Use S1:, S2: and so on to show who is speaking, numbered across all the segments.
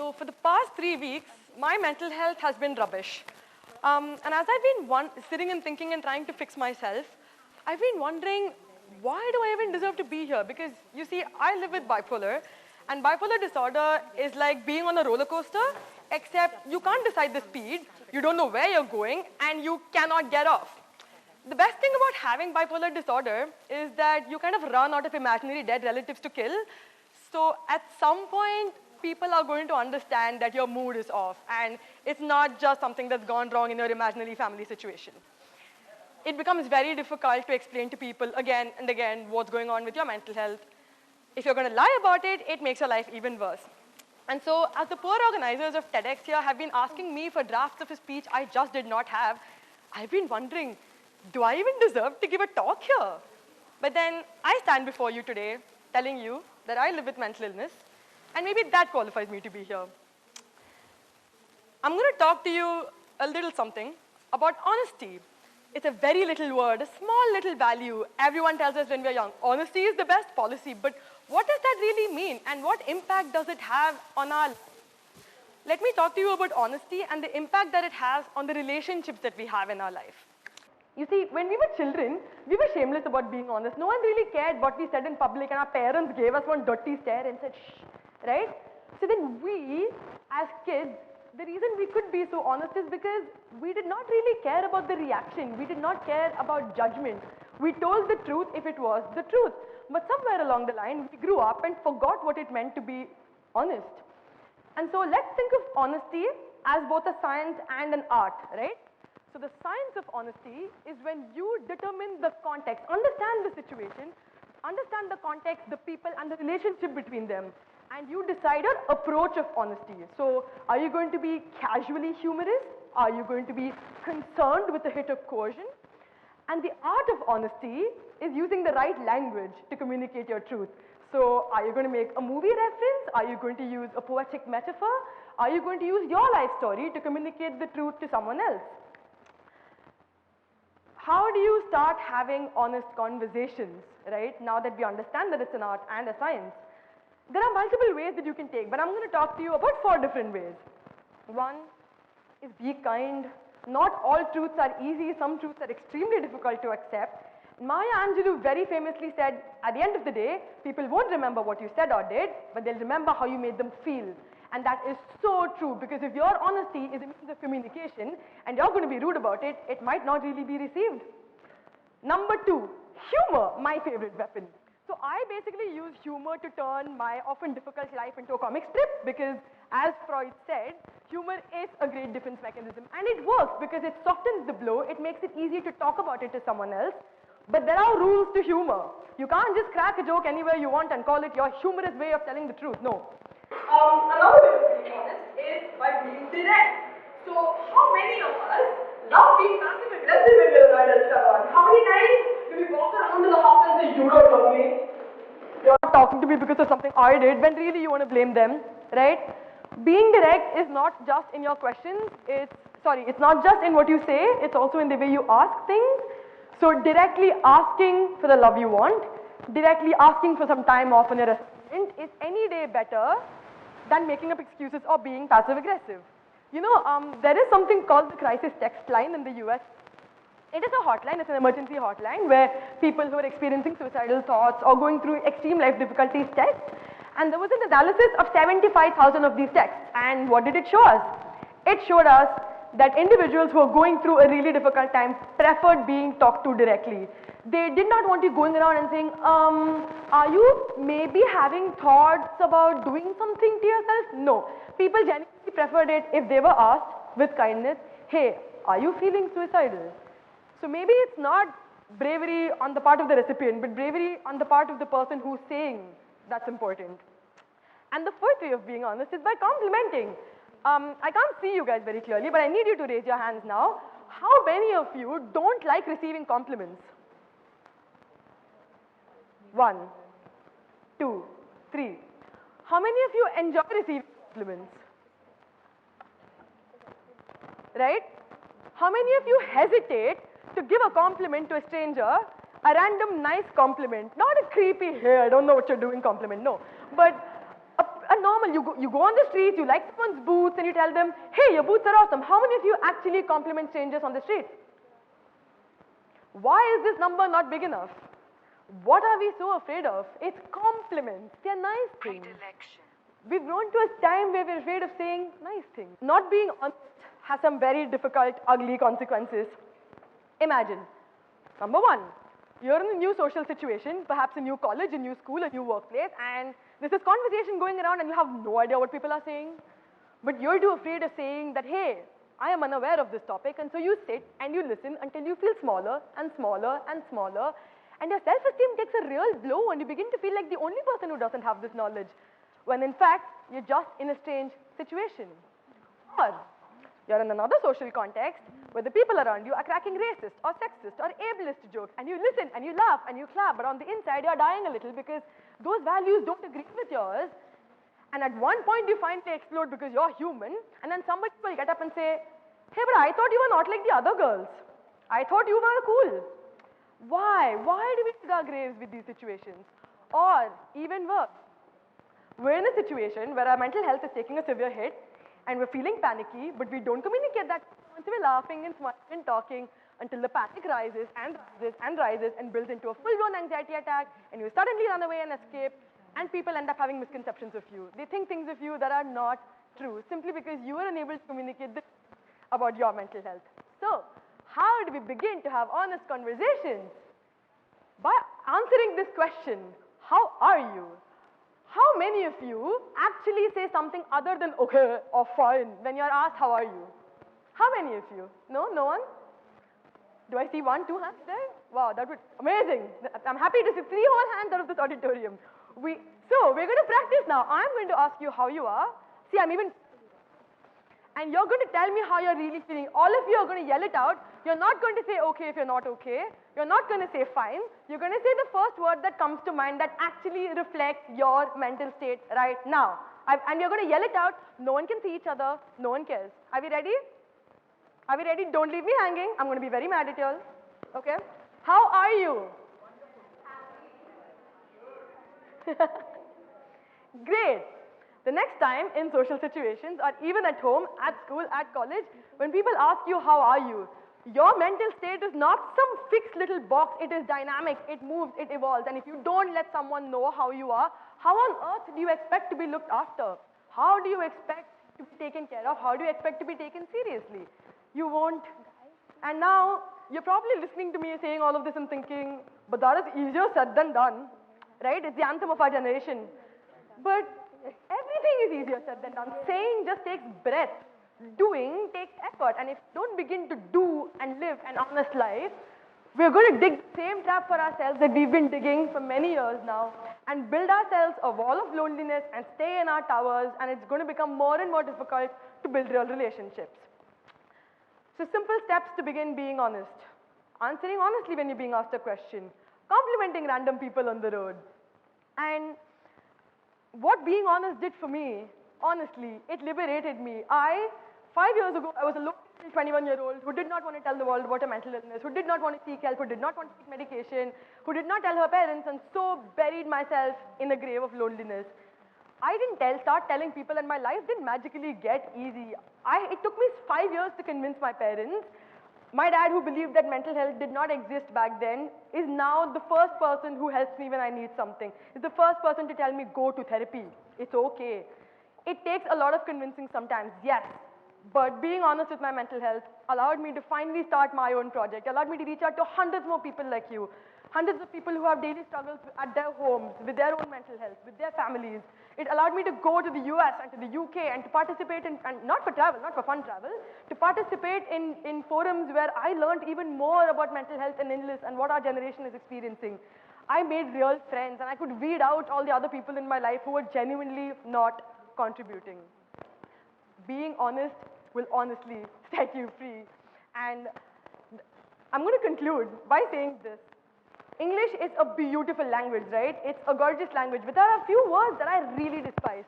S1: So for the past 3 weeks, my mental health has been rubbish. And as I've been sitting and thinking and trying to fix myself, I've been wondering, why do I even deserve to be here? Because you see, I live with bipolar, and bipolar disorder is like being on a roller coaster, except you can't decide the speed, you don't know where you're going, and you cannot get off. The best thing about having bipolar disorder is that you kind of run out of imaginary dead relatives to kill. So at some point, people are going to understand that your mood is off, and it's not just something that's gone wrong in your imaginary family situation. It becomes very difficult to explain to people again and again what's going on with your mental health. If you're going to lie about it, it makes your life even worse. And so as the poor organizers of TEDx here have been asking me for drafts of a speech I just did not have, I've been wondering, do I even deserve to give a talk here? But then I stand before you today telling you that I live with mental illness, and maybe that qualifies me to be here. I'm going to talk to you a little something about honesty. It's a very little word, a small little value. Everyone tells us when we're young, honesty is the best policy, but what does that really mean, and what impact does it have on our lives? Let me talk to you about honesty and the impact that it has on the relationships that we have in our life. You see, when we were children, we were shameless about being honest. No one really cared what we said in public, and our parents gave us one dirty stare and said, shh, right? So then we, as kids, the reason we could be so honest is because we did not really care about the reaction. We did not care about judgment. We told the truth if it was the truth. But somewhere along the line, we grew up and forgot what it meant to be honest. And so let's think of honesty as both a science and an art, right? So the science of honesty is when you determine the context, understand the situation, understand the context, the people, and the relationship between them, and you decide your approach of honesty. So are you going to be casually humorous? Are you going to be concerned with a hit of coercion? And the art of honesty is using the right language to communicate your truth. So are you going to make a movie reference? Are you going to use a poetic metaphor? Are you going to use your life story to communicate the truth to someone else? How do you start having honest conversations, right? Now that we understand that it's an art and a science. There are multiple ways that you can take, but I'm going to talk to you about 4 different ways. One is be kind. Not all truths are easy. Some truths are extremely difficult to accept. Maya Angelou very famously said, at the end of the day, people won't remember what you said or did, but they'll remember how you made them feel. And that is so true, because if your honesty is a means of communication and you're going to be rude about it, it might not really be received. Number 2, humor, my favorite weapon. So I basically use humor to turn my often difficult life into a comic strip, because as Freud said, humor is a great defense mechanism. And it works because it softens the blow, it makes it easy to talk about it to someone else. But there are rules to humor. You can't just crack a joke anywhere you want and call it your humorous way of telling the truth. No. Another way of being honest is by being direct. So how many of us love being passive aggressive when we're right at someone? How many times do we walk around in the house and say, you don't love me? You're not talking to me because of something I did, when really you want to blame them, right? Being direct is not just in your questions, it's not just in what you say, it's also in the way you ask things. So directly asking for the love you want, directly asking for some time off on your assignment is any day better than making up excuses or being passive aggressive. You know, there is something called the crisis text line in the US. It is a hotline, it's an emergency hotline where people who are experiencing suicidal thoughts or going through extreme life difficulties text. And there was an analysis of 75,000 of these texts. And what did it show us? It showed us that individuals who are going through a really difficult time preferred being talked to directly. They did not want you going around and saying, are you maybe having thoughts about doing something to yourself? No. People genuinely preferred it if they were asked with kindness, hey, are you feeling suicidal? So maybe it's not bravery on the part of the recipient, but bravery on the part of the person who's saying that's important. And the fourth way of being honest is by complimenting. I can't see you guys very clearly, but I need you to raise your hands now. How many of you don't like receiving compliments? 1, 2, 3. How many of you enjoy receiving compliments? Right? How many of you hesitate to give a compliment to a stranger, a random nice compliment, not a creepy, hey, I don't know what you're doing compliment, no, but a that normal? You go on the streets, you like someone's boots, and you tell them, hey, your boots are awesome. How many of you actually compliment strangers on the street? Why is this number not big enough? What are we so afraid of? It's compliments. They're nice things. We've grown to a time where we're afraid of saying nice things. Not being honest has some very difficult, ugly consequences. Imagine, number one, you're in a new social situation, perhaps a new college, a new school, a new workplace, and there's this conversation going around and you have no idea what people are saying. But you're too afraid of saying that, hey, I am unaware of this topic, and so you sit and you listen until you feel smaller and smaller and smaller, and your self-esteem takes a real blow and you begin to feel like the only person who doesn't have this knowledge, when in fact, you're just in a strange situation. Or you're in another social context where the people around you are cracking racist or sexist or ableist jokes, and you listen and you laugh and you clap, but on the inside you're dying a little because those values don't agree with yours. And at one point you finally explode because you're human, and then somebody will get up and say, hey, but I thought you were not like the other girls. I thought you were cool. Why? Why do we dig our graves with these situations? Or even worse, we're in a situation where our mental health is taking a severe hit, and we're feeling panicky, but we don't communicate that. So we're laughing and smiling and talking until the panic rises and rises and rises and builds into a full-blown anxiety attack, and you suddenly run away and escape, and people end up having misconceptions of you. They think things of you that are not true, simply because you were unable to communicate this about your mental health. So, how do we begin to have honest conversations? By answering this question, how are you? How many of you actually say something other than okay or fine when you're asked how are you? How many of you? No? No one? Do I see 1, 2 hands there? Wow, that would, amazing. I'm happy to see 3 whole hands out of this auditorium. So we're going to practice now. I'm going to ask you how you are. See, and you're going to tell me how you're really feeling. All of you are going to yell it out. You're not going to say okay if you're not okay. You're not going to say fine. You're going to say the first word that comes to mind that actually reflects your mental state right now. And you're going to yell it out. No one can see each other. No one cares. Are we ready? Are we ready? Don't leave me hanging. I'm going to be very mad at you all. Okay? How are you? Great. The next time in social situations, or even at home, at school, at college, when people ask you, how are you? Your mental state is not some fixed little box. It is dynamic. It moves. It evolves. And if you don't let someone know how you are, how on earth do you expect to be looked after? How do you expect to be taken care of? How do you expect to be taken seriously? You won't. And now, you're probably listening to me saying all of this and thinking, but that is easier said than done. Right? It's the anthem of our generation. But everything is easier said than done. Saying just takes breath. Doing takes effort. And if we don't begin to do and live an honest life, we're going to dig the same trap for ourselves that we've been digging for many years now, and build ourselves a wall of loneliness and stay in our towers, and it's going to become more and more difficult to build real relationships. So simple steps to begin being honest. Answering honestly when you're being asked a question. Complimenting random people on the road. And what being honest did for me, honestly, it liberated me. 5 years ago, I was a local 21-year-old who did not want to tell the world about a mental illness, who did not want to seek help, who did not want to take medication, who did not tell her parents, and so buried myself in a grave of loneliness. I didn't start telling people, and my life didn't magically get easy. It took me 5 years to convince my parents. My dad, who believed that mental health did not exist back then, is now the first person who helps me when I need something. He's the first person to tell me, go to therapy. It's okay. It takes a lot of convincing sometimes, yes. But being honest with my mental health allowed me to finally start my own project, allowed me to reach out to hundreds more people like you, hundreds of people who have daily struggles at their homes, with their own mental health, with their families. It allowed me to go to the US and to the UK and to participate in, and not for travel, not for fun travel, to participate in forums where I learned even more about mental health and illness and what our generation is experiencing. I made real friends, and I could weed out all the other people in my life who were genuinely not contributing. Being honest will honestly set you free. And I'm going to conclude by saying this. English is a beautiful language, right? It's a gorgeous language, but there are a few words that I really despise.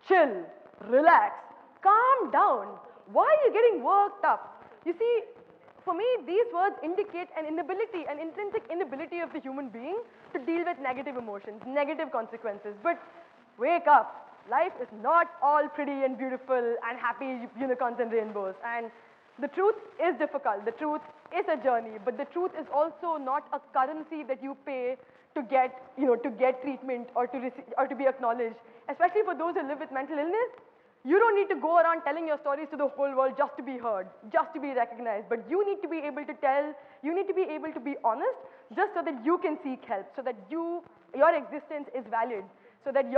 S1: Chill, relax, calm down. Why are you getting worked up? You see, for me, these words indicate an inability, an intrinsic inability of the human being to deal with negative emotions, negative consequences. But wake up. life is not all pretty and beautiful and happy unicorns and rainbows. And the truth is difficult. The truth is a journey, but the truth is also not a currency that you pay to get, to get treatment or to be acknowledged. Especially for those who live with mental illness, you don't need to go around telling your stories to the whole world just to be heard, just to be recognized. But you need to be able to tell, you need to be able to be honest, just so that you can seek help, so that your existence is valid, so that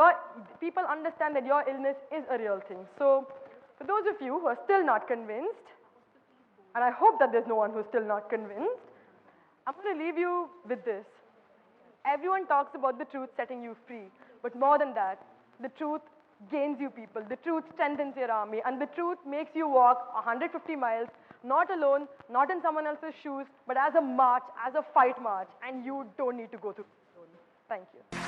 S1: people understand that your illness is a real thing. So for those of you who are still not convinced, and I hope that there's no one who's still not convinced, I'm going to leave you with this. Everyone talks about the truth setting you free, but more than that, the truth gains you people. The truth strengthens your army, and the truth makes you walk 150 miles, not alone, not in someone else's shoes, but as a march, as a fight march, and you don't need to go through it alone. Thank you.